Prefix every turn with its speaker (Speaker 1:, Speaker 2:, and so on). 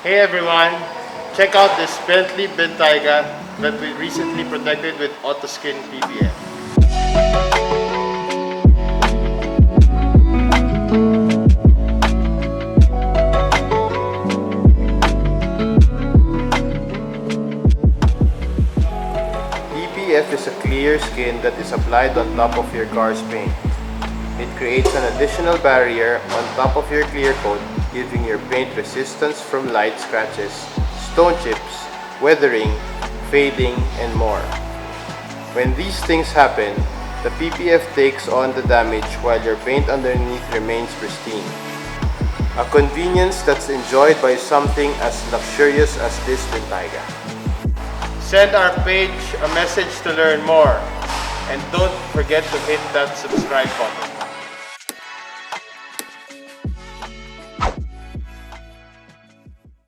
Speaker 1: Hey everyone, check out this Bentley Bentayga that we recently protected with Autozkin PPF. PPF is a clear skin that is applied on top of your car's paint. It creates an additional barrier on top of your clear coat, giving your paint resistance from light scratches, stone chips, weathering, fading, and more. When these things happen, the PPF takes on the damage while your paint underneath remains pristine. A convenience that's enjoyed by something as luxurious as this Bentayga. Send our page a message to learn more, and don't forget to hit that subscribe button.